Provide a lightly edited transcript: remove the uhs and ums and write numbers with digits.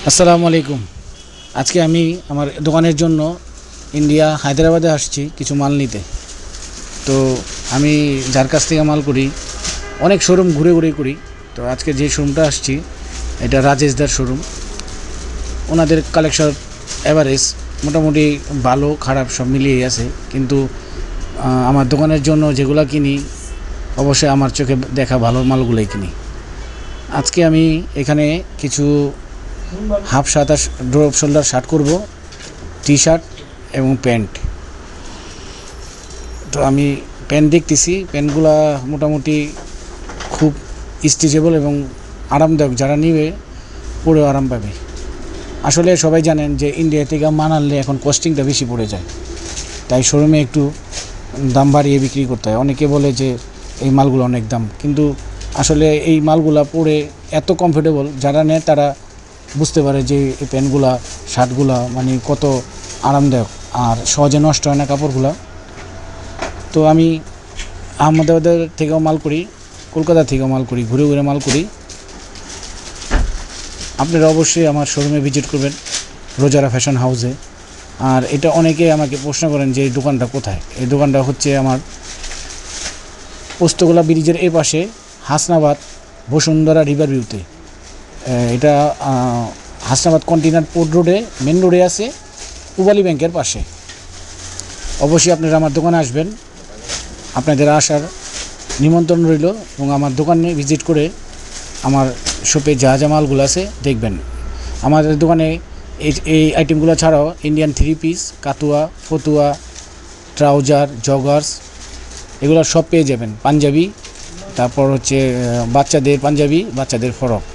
আসসালামু আলাইকুম। আজকে আমি আমার দোকানের জন্য ইন্ডিয়া হায়দ্রাবাদে আসছি কিছু মাল নিতে। তো আমি যার কাছ থেকে মাল করি অনেক শোরুম ঘুরে ঘুরে করি। তো আজকে যে শোরুমটা আসছি এটা রাজেশদার শোরুম। ওনাদের কালেকশন এভারেজ মোটামুটি ভালো খারাপ সব মিলিয়েই আছে, কিন্তু আমার দোকানের জন্য যেগুলো কিনি অবশ্যই আমার চোখে দেখা ভালো মালগুলোই কিনি। আজকে আমি এখানে কিছু হাফ শার্ট আর ড্রপ শোল্ডার শার্ট করব, টি শার্ট এবং প্যান্ট। তো আমি প্যান্ট দেখতেছি, প্যান্টগুলা মোটামুটি খুব স্ট্রেচেবল এবং আরামদায়ক, যারা নিবে পরেও আরাম পাবে। আসলে সবাই জানেন যে ইন্ডিয়া থেকে মাল আনলে এখন কস্টিংটা বেশি পড়ে যায়, তাই শোরুমে একটু দাম বাড়িয়ে বিক্রি করতে হয়। অনেকে বলে যে এই মালগুলো অনেক দাম, কিন্তু আসলে এই মালগুলা পরে এত কমফোর্টেবল, যারা নেয় তারা বুঝতে পারে যে এই প্যান্টগুলা শার্টগুলা মানে কত আরামদায়ক আর সহজে নষ্ট হয় না কাপড়গুলা। তো আমি আহমেদাবাদের থেকেও মাল করি, কলকাতা থেকেও মাল করি, ঘুরে ঘুরে মাল করি। আপনারা অবশ্যই আমার শোরুমে ভিজিট করবেন, রোজারা ফ্যাশন হাউসে। আর এটা অনেকে আমাকে প্রশ্ন করেন যে এই দোকানটা কোথায়। এই দোকানটা হচ্ছে আমার পোস্তগোলা ব্রিজের এই পাশে, হাসনাবাদ বসুন্ধরা রিভার ভিউতে। এটা হাসনাবাদ কন্টিনার পোর্ট রোডে, মেন রোডে আছে, পূবালী ব্যাংকের পাশে। অবশ্যই আপনারা আমার দোকানে আসবেন, আপনাদের আসার নিমন্ত্রণ রইল, এবং আমার দোকানে ভিজিট করে আমার শপে যা যা মালগুলো আছে দেখবেন। আমাদের দোকানে এই আইটেমগুলো ছাড়াও ইন্ডিয়ান থ্রি পিস, কাতুয়া, ফতুয়া, ট্রাউজার, জগার্স এগুলো সব পেয়ে যাবেন। পাঞ্জাবি, তারপর হচ্ছে বাচ্চাদের পাঞ্জাবি, বাচ্চাদের ফরক।